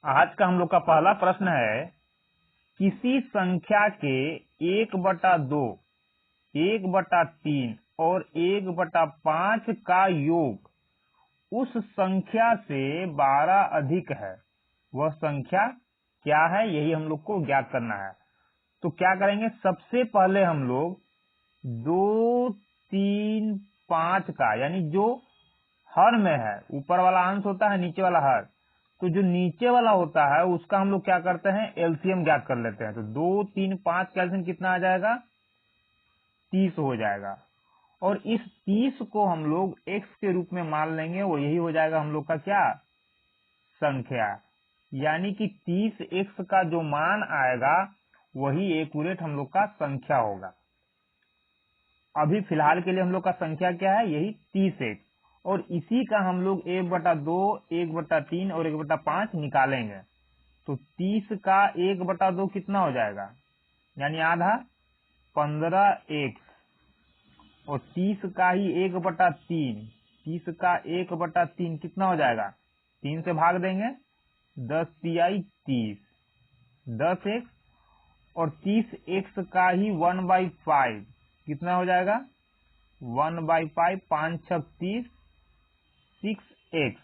आज का हम लोग का पहला प्रश्न है, किसी संख्या के 1/2, 1/3 और 1/5 का योग उस संख्या से 12 अधिक है, वह संख्या क्या है? यही हम लोग को ज्ञात करना है। तो क्या करेंगे, सबसे पहले हम लोग 2, 3, 5 का, यानी जो हर में है, ऊपर वाला अंश होता है, नीचे वाला हर, तो जो नीचे वाला होता है उसका हम लोग क्या करते हैं, एलसीएम ज्ञात कर लेते हैं। तो 2, 3, 5 का एलसीएम कितना आ जाएगा? 30 हो जाएगा। और इस 30 को हम लोग x के रूप में मान लेंगे, वो यही हो जाएगा हम लोग का क्या, संख्या। यानी कि 30x का जो मान आएगा वही एक्यूरेट हम लोग का संख्या होगा। अभी फिलहाल के लिए हम लोग का संख्या क्या है, यही 30x, और इसी का हम लोग 1/2, 1/3 और 1/5 निकालेंगे। तो 30 का 1/2 कितना हो जाएगा, यानी आधा, 15x, और 30 का ही 1/3, 30 का 1/3 कितना हो जाएगा, 3 से भाग देंगे, 10 तिहाई 30, 10x, और 30x का ही 1/5 कितना हो जाएगा, 1/5, 5 6 30, 6x।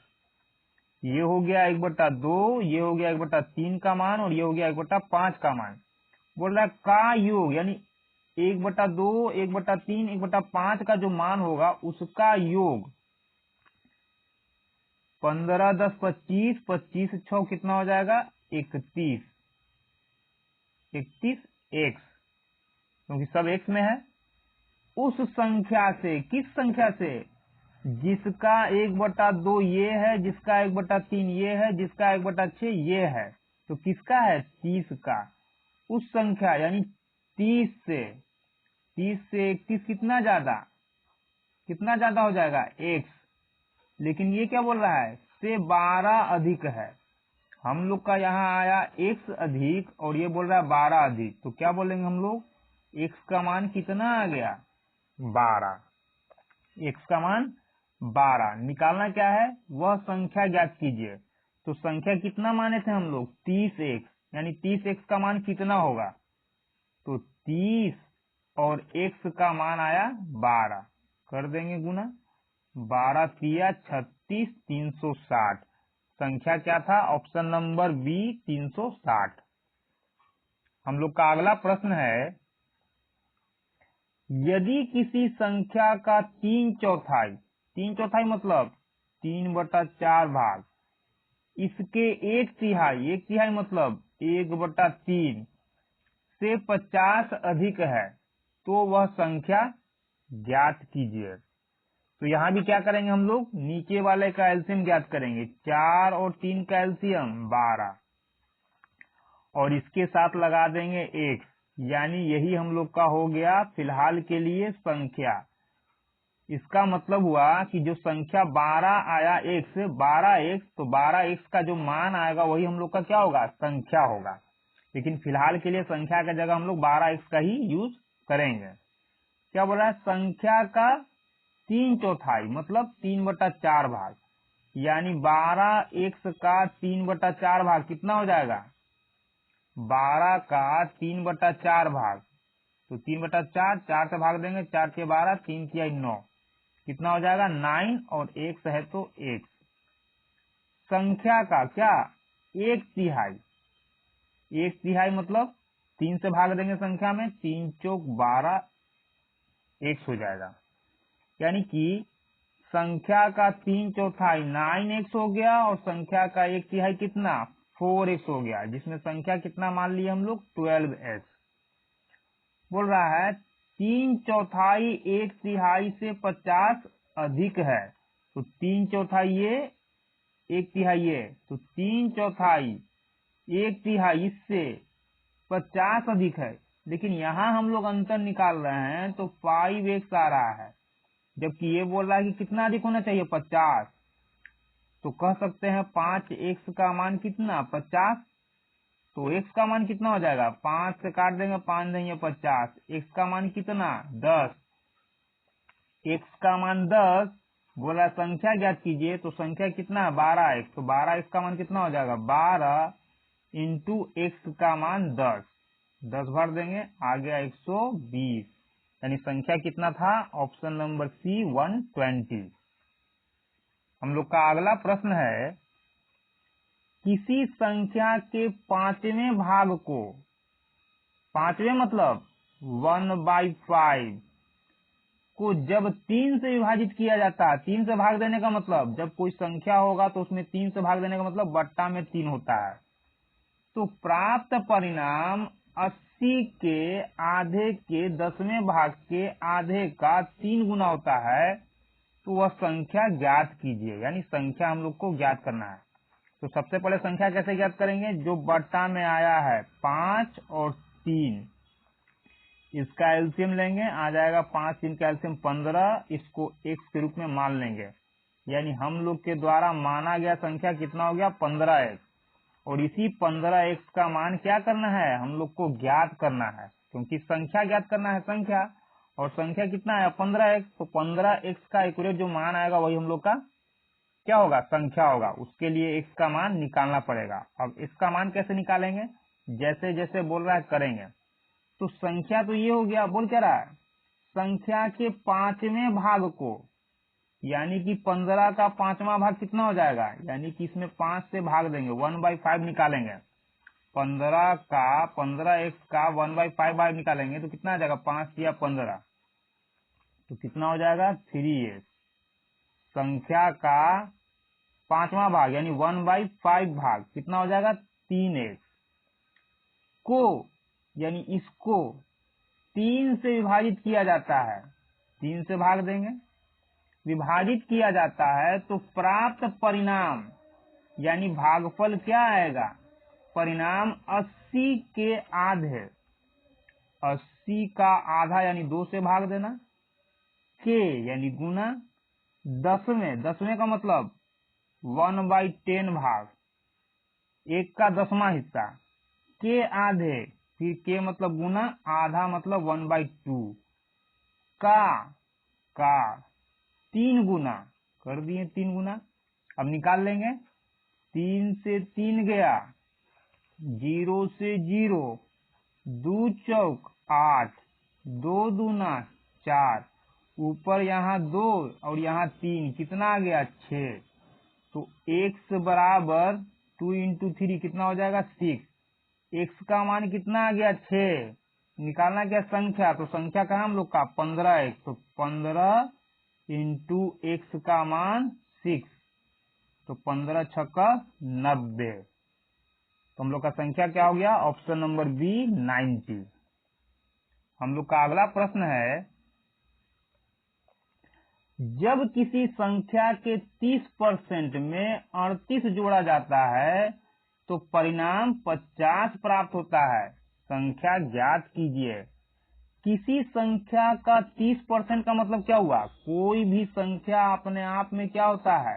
ये हो गया 1/2, ये हो गया 1/3 का मान, और ये हो गया 1/5 का मान। बोल रहा है का योग, यानी 1/2, 1/3, 1/5 का जो मान होगा उसका योग 15 10 25, 25 6 कितना हो जाएगा, 31, 31x, क्योंकि सब x में है। उस संख्या से, किस संख्या से, जिसका 1/2 ये है, जिसका 1/3 ये है, जिसका 1/6 ये है। तो किसका है, 30 का। उस संख्या यानी 30 से 31 कितना ज्यादा हो जाएगा, x। लेकिन ये क्या बोल रहा है, से 12 अधिक है। हम लोग का यहाँ आया x अधिक, और ये बोल रहा है 12 अधिक। तो क्या बोलेंगे हम लोग, x का मान कितना आ गया, 12। x का मान 12 निकालना क्या है, वह संख्या ज्ञात कीजिए। तो संख्या कितना माने थे हम लोग, 30x, यानी 30x का मान कितना होगा, तो 30 और x का मान आया 12, कर देंगे गुना, 12 तिया 36, 360। संख्या क्या था, ऑप्शन नंबर बी, 360। हम लोग का अगला प्रश्न है, यदि किसी संख्या का 3/4 मतलब 3/4 भाग, इसके 1/3 मतलब 1/3 से 50 अधिक है, तो वह संख्या ज्ञात कीजिए। तो यहाँ भी क्या करेंगे हम लोग, नीचे वाले का एलसीएम ज्ञात करेंगे। 4 और 3 का एलसीएम 12, और इसके साथ लगा देंगे x, यानी यही हम लोग का हो गया फिलहाल के लिए संख्या। इसका मतलब हुआ कि जो संख्या 12 आया x, 12x, तो 12x का जो मान आएगा वही हम लोग का क्या होगा, संख्या होगा। लेकिन फिलहाल के लिए संख्या का जगह हम लोग 12x का ही यूज करेंगे। क्या बोला है, संख्या का 3/4 मतलब 3/4 भाग, यानी 12x का 3/4 भाग कितना हो जाएगा, 12 का 3/4 भाग। तो 3/4, 4 से भाग देंगे, 4 के 12, 3 तिहाई 9, कितना हो जाएगा, 9, और x है तो x। संख्या का क्या, 1/3, 1/3 मतलब 3 से भाग देंगे संख्या में, 3 चौक 12, x हो जाएगा। यानी कि संख्या का 3/4 9x हो गया, और संख्या का 1/3 कितना, 4x हो गया, जिसमें संख्या कितना मान लिया हम लोग, 12x। बोल रहा है 3/4 1/3 से 50 अधिक है। तो 3/4 ये, 1/3 ये, तो 3/4 1/3 इससे 50 अधिक है। लेकिन यहाँ हम लोग अंतर निकाल रहे हैं तो 5x आ रहा है, जबकि ये बोल रहा है कि कितना अधिक होना चाहिए, 50। तो कह सकते हैं 5x का मान कितना, 50। तो x का मान कितना हो जाएगा, 5 से काट देंगे, 5 देंगे 50, x का मान कितना, 10। x का मान 10 बोला संख्या ज्ञात कीजिए, तो संख्या कितना है 12x, तो 12x का मान कितना हो जाएगा 12 इंटू x का मान 10, 10 भर देंगे, आ गया 120, यानी संख्या कितना था ऑप्शन नंबर सी 120। हम लोग का अगला प्रश्न है, किसी संख्या के पांचवें भाग को, पांचवें मतलब 1/5 को जब 3 से विभाजित किया जाता है, 3 से भाग देने का मतलब जब कोई संख्या होगा तो उसमें 3 से भाग देने का मतलब बट्टा में 3 होता है, तो प्राप्त परिणाम 80 के आधे के 10वें भाग के आधे का 3 गुना होता है, तो वह संख्या ज्ञात कीजिए, यानी संख्या हम लोग को ज्ञात करना है। तो सबसे पहले संख्या कैसे ज्ञात करेंगे, जो बट्टा में आया है 5 और 3, इसका एलसीएम लेंगे, आ जाएगा 5 3 का एलसीएम 15, इसको x के रूप में मान लेंगे, यानी हम लोग के द्वारा माना गया संख्या कितना हो गया 15x, और इसी 15x का मान क्या करना है हम लोग को ज्ञात करना है, क्योंकि संख्या ज्ञात करना है संख्या, और संख्या कितना है 15x, तो 15x का एक्यूरेट जो मान आएगा वही हम लोग का क्या होगा संख्या होगा, उसके लिए x का मान निकालना पड़ेगा। अब इसका मान कैसे निकालेंगे, जैसे जैसे बोल रहा है करेंगे। तो संख्या तो ये हो गया, बोल क्या रहा है संख्या के पांचवें भाग को, यानी कि 15 का पांचवा भाग कितना हो जाएगा, यानी कि इसमें 5 से भाग देंगे 1/5 निकालेंगे, 15x का 1/5 निकालेंगे तो कितना आ जाएगा 5 या 15, तो कितना हो जाएगा 3x। संख्या का पांचवा भाग यानी 1/5 भाग कितना हो जाएगा 3x को, यानी इसको 3 से विभाजित किया जाता है, 3 से भाग देंगे, विभाजित किया जाता है, तो प्राप्त परिणाम यानी भागफल क्या आएगा, परिणाम 80 के आधे, 80 का आधा यानी 2 से भाग देना, के यानी गुना, 10वें का मतलब 1/10 भाग, 1 का 10वां हिस्सा, के आधे, फिर के मतलब गुना, आधा मतलब 1/2 का 3 गुना, कर दिए 3 गुना। अब निकाल लेंगे, 3 से 3 गया, 0 से 0, 2 चौक 8, 2 दूना 4, ऊपर यहाँ 2 और यहाँ 3, कितना आ गया 6, तो x बराबर 2 इंटू 3 कितना हो जाएगा 6, x का मान कितना आ गया 6, निकालना क्या संख्या, तो संख्या का हम लोग का 15x, तो 15 इंटू x का मान 6, तो 15 छक्का 90, तो हम लोग का संख्या क्या हो गया ऑप्शन नंबर बी 90। हम लोग का अगला प्रश्न है, जब किसी संख्या के 30% में 38 जोड़ा जाता है तो परिणाम 50 प्राप्त होता है, संख्या ज्ञात कीजिए। किसी संख्या का 30% का मतलब क्या हुआ, कोई भी संख्या अपने आप में क्या होता है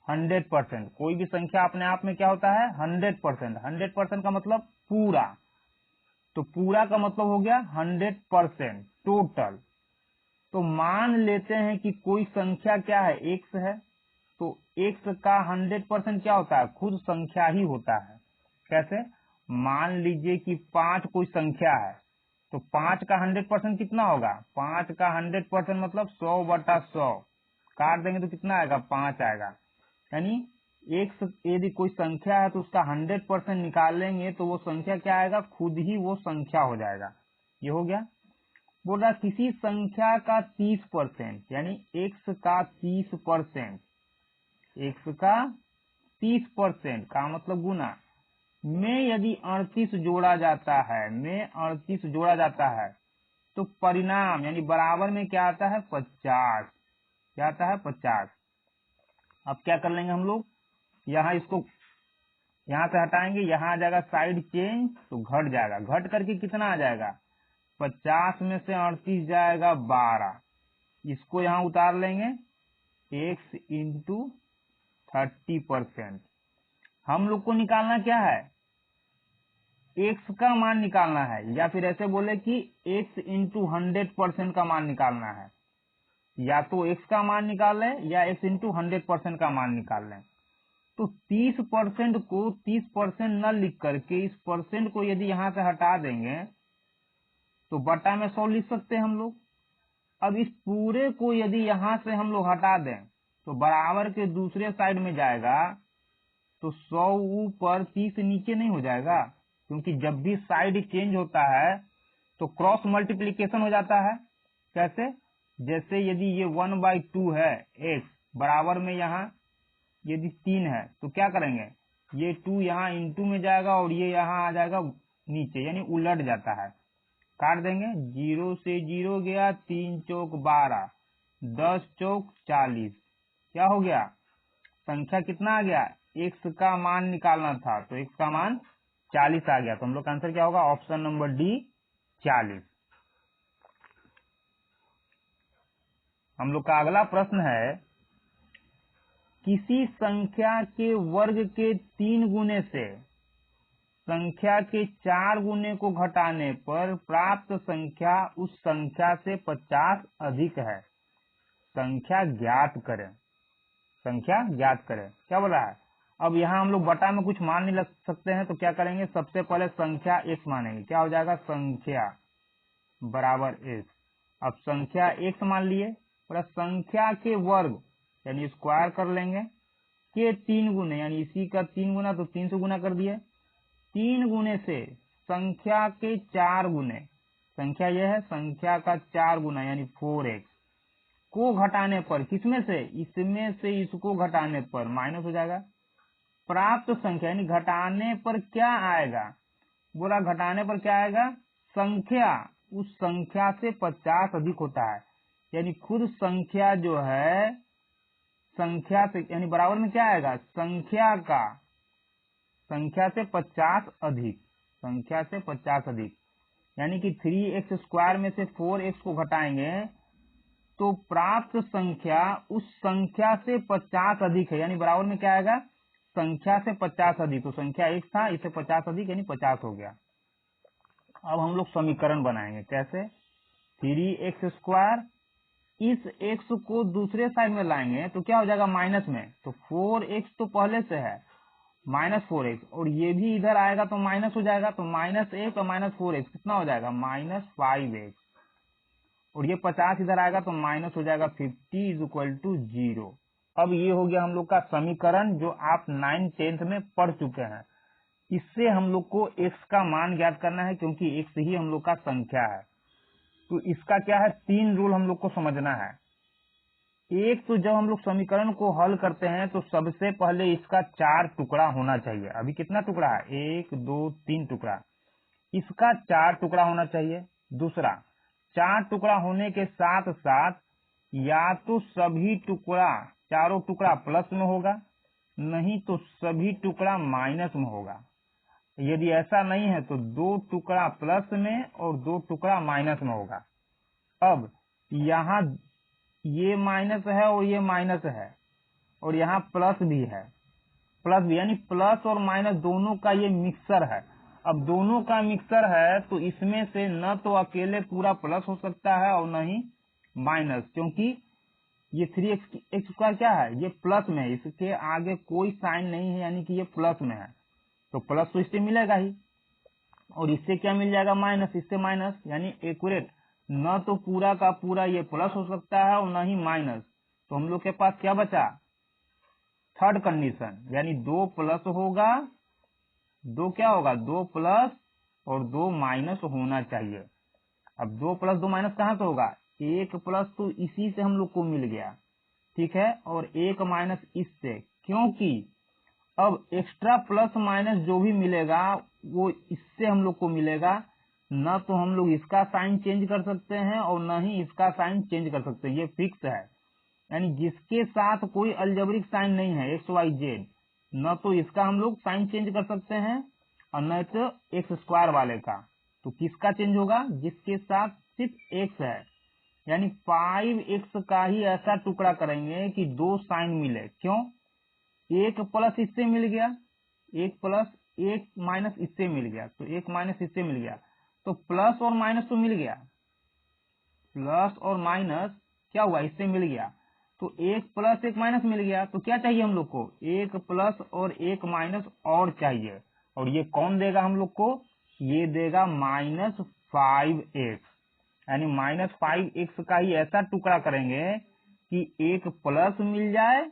100%, कोई भी संख्या अपने आप में क्या होता है 100%, 100% का मतलब पूरा, तो पूरा का मतलब हो गया 100% टोटल। तो मान लेते हैं कि कोई संख्या क्या है x है, तो x का 100% क्या होता है खुद संख्या ही होता है। कैसे, मान लीजिए कि 5 कोई संख्या है, तो 5 का 100% कितना होगा, 5 का 100% मतलब 100/100, काट देंगे तो कितना आएगा 5 आएगा, यानी x यदि कोई संख्या है तो उसका 100% निकाल लेंगे तो वो संख्या क्या आएगा, खुद ही वो संख्या हो जाएगा। ये हो गया। बोल रहा किसी संख्या का 30% यानी x का 30%, x का 30% का मतलब गुना में यदि 38 जोड़ा जाता है, में 38 जोड़ा जाता है तो परिणाम यानी बराबर में क्या आता है 50, क्या आता है 50। अब क्या कर लेंगे हम लोग, यहाँ इसको यहाँ से हटाएंगे, यहाँ आ जाएगा साइड चेंज, तो घट जाएगा, घट करके कितना आ जाएगा 50 में से 38 जाएगा 12, इसको यहाँ उतार लेंगे x इंटू 30%। हम लोग को निकालना क्या है, x का मान निकालना है, या फिर ऐसे बोले कि x इंटू 100% का मान निकालना है। या तो x का मान निकाल लें या x इंटू 100% का मान निकाल लें। तो 30% को 30% न लिख करके इस परसेंट को यदि यहाँ से हटा देंगे तो बटा में 100 लिख सकते हैं हम लोग। अब इस पूरे को यदि यहाँ से हम लोग हटा दें तो बराबर के दूसरे साइड में जाएगा, तो 100 ऊपर 30 नीचे नहीं हो जाएगा, क्योंकि जब भी साइड चेंज होता है तो क्रॉस मल्टीप्लीकेशन हो जाता है। कैसे? जैसे यदि ये 1/2 है x बराबर में यहाँ यदि 3 है तो क्या करेंगे, ये 2 यहाँ इंटू में जाएगा और ये यहाँ आ जाएगा नीचे, यानी उलट जाता है। काट देंगे, 0 से 0 गया, 3 चौक 12, 10 चौक 40। क्या हो गया? संख्या कितना आ गया? x का मान निकालना था तो x का मान 40 आ गया। तो हम लोग का आंसर क्या होगा? Option number D 40। हम लोग का अगला प्रश्न है, किसी संख्या के वर्ग के 3 गुने से संख्या के 4 गुने को घटाने पर प्राप्त संख्या उस संख्या से 50 अधिक है। संख्या ज्ञात करें। संख्या ज्ञात करें। क्या बोला है? अब यहाँ हम लोग बटा में कुछ मान नहीं लग सकते हैं, तो क्या करेंगे, सबसे पहले संख्या x मानेंगे। क्या हो जाएगा? संख्या बराबर x। अब संख्या x मान लिए, प्लस संख्या के वर्ग यानी स्क्वायर कर लेंगे, के 3 गुने यानी इसी का 3 गुना, तो 3 से गुना कर दिए। 3 गुने से संख्या के 4 गुने, संख्या यह है, संख्या का 4 गुना यानी 4x को घटाने पर, किसमें से? इसमें से इसको घटाने पर माइनस हो जाएगा। प्राप्त संख्या यानी घटाने पर क्या आएगा? बोला घटाने पर क्या आएगा? संख्या उस संख्या से 50 अधिक होता है, यानी खुद संख्या जो है संख्या से यानी बराबर में क्या आएगा? संख्या से 50 अधिक, संख्या से 50 अधिक, यानी कि 3x स्क्वायर में से 4x को घटाएंगे तो प्राप्त संख्या उस संख्या से 50 अधिक है, यानी बराबर में क्या आएगा? संख्या से 50 अधिक। तो संख्या x था, इससे 50 अधिक यानी 50 हो गया। अब हम लोग समीकरण बनाएंगे। कैसे? 3x स्क्वायर, इस x को दूसरे साइड में लाएंगे तो क्या हो जाएगा? माइनस में, तो 4x तो पहले से है, माइनस 4x, और ये भी इधर आएगा तो माइनस हो जाएगा, तो -1 और -4x कितना हो जाएगा? -5x, और ये 50 इधर आएगा तो माइनस हो जाएगा 50 = 0। अब ये हो गया हम लोग का समीकरण जो आप 9th 10th में पढ़ चुके हैं। इससे हम लोग को x का मान ज्ञात करना है, क्योंकि x ही हम लोग का संख्या है। तो इसका क्या है? 3 रूल हम लोग को समझना है। एक तो जब हम लोग समीकरण को हल करते हैं तो सबसे पहले इसका 4 टुकड़ा होना चाहिए। अभी कितना टुकड़ा है? 1 2 3 टुकड़ा, इसका 4 टुकड़ा होना चाहिए। दूसरा, 4 टुकड़ा होने के साथ साथ या तो सभी टुकड़ा, चारों टुकड़ा प्लस में होगा, नहीं तो सभी टुकड़ा माइनस में होगा। यदि ऐसा नहीं है तो 2 टुकड़ा प्लस में और 2 टुकड़ा माइनस में होगा। अब यहाँ ये माइनस है और ये माइनस है, और यहाँ प्लस भी है, प्लस भी, यानी प्लस और माइनस दोनों का ये मिक्सर है। अब दोनों का मिक्सर है तो इसमें से न तो अकेले पूरा प्लस हो सकता है और न ही माइनस, क्योंकि ये 3x² क्या है? ये प्लस में है, इसके आगे कोई साइन नहीं है, यानी कि ये प्लस में है, तो प्लस तो इससे मिलेगा ही, और इससे क्या मिल जाएगा? माइनस, इससे माइनस, यानी एक्यूरेट न तो पूरा का पूरा ये प्लस हो सकता है और न ही माइनस। तो हम लोग के पास क्या बचा? थर्ड कंडीशन, यानी 2 प्लस होगा, 2 क्या होगा? 2 प्लस और 2 माइनस होना चाहिए। अब 2 प्लस 2 माइनस कहाँ से होगा? 1 प्लस तो इसी से हम लोग को मिल गया, ठीक है, और 1 माइनस इससे, क्योंकि अब एक्स्ट्रा प्लस माइनस जो भी मिलेगा वो इससे हम लोग को मिलेगा। न तो हम लोग इसका साइन चेंज कर सकते हैं और न ही इसका साइन चेंज कर सकते हैं, ये फिक्स है। यानी जिसके साथ कोई अलजेब्रिक साइन नहीं है XYZ, न तो इसका हम लोग साइन चेंज कर सकते हैं और न तो x² वाले का। तो किसका चेंज होगा? जिसके साथ सिर्फ x है, यानी 5x का ही ऐसा टुकड़ा करेंगे कि 2 साइन मिले। क्यों? 1 प्लस इससे मिल गया, 1 प्लस 1 माइनस इससे मिल गया, तो 1 माइनस इससे मिल गया, तो प्लस और माइनस तो मिल गया, प्लस और माइनस क्या हुआ, इससे मिल गया, तो एक प्लस एक माइनस मिल गया। तो क्या चाहिए हम लोग को, एक प्लस और एक माइनस और चाहिए, और ये कौन देगा हम लोग को, ये देगा -5x, यानी -5x का ही ऐसा टुकड़ा करेंगे कि एक प्लस मिल जाए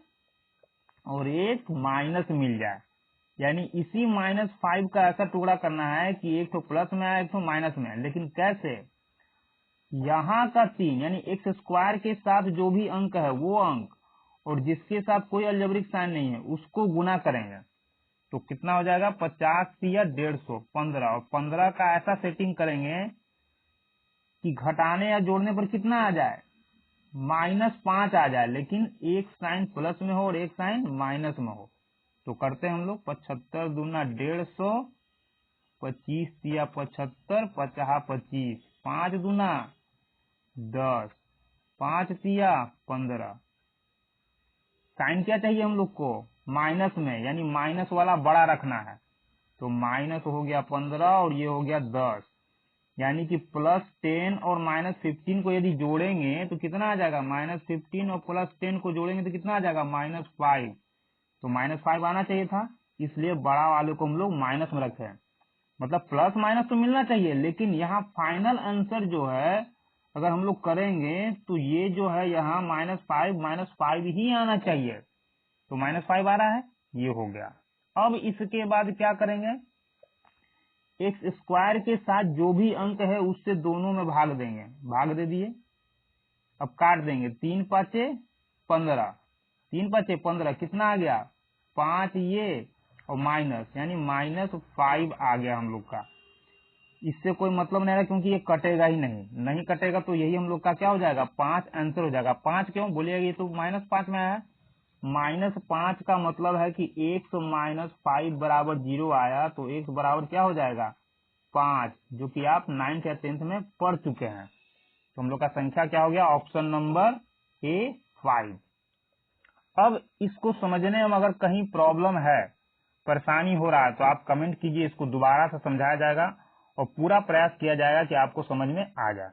और एक माइनस मिल जाए, यानी इसी -5 का ऐसा टुकड़ा करना है कि एक तो प्लस में आए एक तो माइनस में आए। लेकिन कैसे, यहाँ का 3 यानी एक्स स्क्वायर के साथ जो भी अंक है वो अंक, और जिसके साथ कोई अलजेब्रिक साइन नहीं है उसको गुना करेंगे, तो कितना हो जाएगा, 50 या 150, 15, और 15 का ऐसा सेटिंग करेंगे कि घटाने या जोड़ने पर कितना आ जाए, -5 आ जाए, लेकिन एक साइन प्लस में हो और एक साइन माइनस में हो। तो करते हैं हम लोग, 75 दूना 150, 25 या 75, 50 25, 5 दूना 10, 5 तिया 15। साइन क्या चाहिए हम लोग को, माइनस में, यानी माइनस वाला बड़ा रखना है, तो माइनस हो गया 15 और ये हो गया 10, यानी कि +10 और -15 को यदि जोड़ेंगे तो कितना आ जाएगा, -15 और +10 को जोड़ेंगे तो कितना आ जाएगा, -5। तो -5 आना चाहिए था, इसलिए बड़ा वाले को हम लोग माइनस में रखे हैं। मतलब प्लस माइनस तो मिलना चाहिए, लेकिन यहाँ फाइनल आंसर जो है अगर हम लोग करेंगे तो ये जो है यहाँ -5 ही आना चाहिए, तो -5 आ रहा है, ये हो गया। अब इसके बाद क्या करेंगे, एक्स स्क्वायर के साथ जो भी अंक है उससे दोनों में भाग देंगे, भाग दे दिए, अब काट देंगे, 3 पाँचे 15, 3 पाँचे 15, कितना आ गया, 5 ये और माइनस, यानी -5 आ गया हम लोग का। इससे कोई मतलब नहीं है क्योंकि ये कटेगा ही नहीं कटेगा, तो यही हम लोग का क्या हो जाएगा, 5 आंसर हो जाएगा। 5 क्यों बोलिएगा, ये तो -5 में आया, -5 का मतलब है कि x -5 बराबर 0 आया, तो x बराबर क्या हो जाएगा, 5, जो कि आप 9th या 10th में पढ़ चुके हैं। तो हम लोग का संख्या क्या हो गया, ऑप्शन नंबर ए 5। अब इसको समझने में अगर कहीं प्रॉब्लम है, परेशानी हो रहा है, तो आप कमेंट कीजिए, इसको दोबारा से समझाया जाएगा और पूरा प्रयास किया जाएगा कि आपको समझ में आ जाए।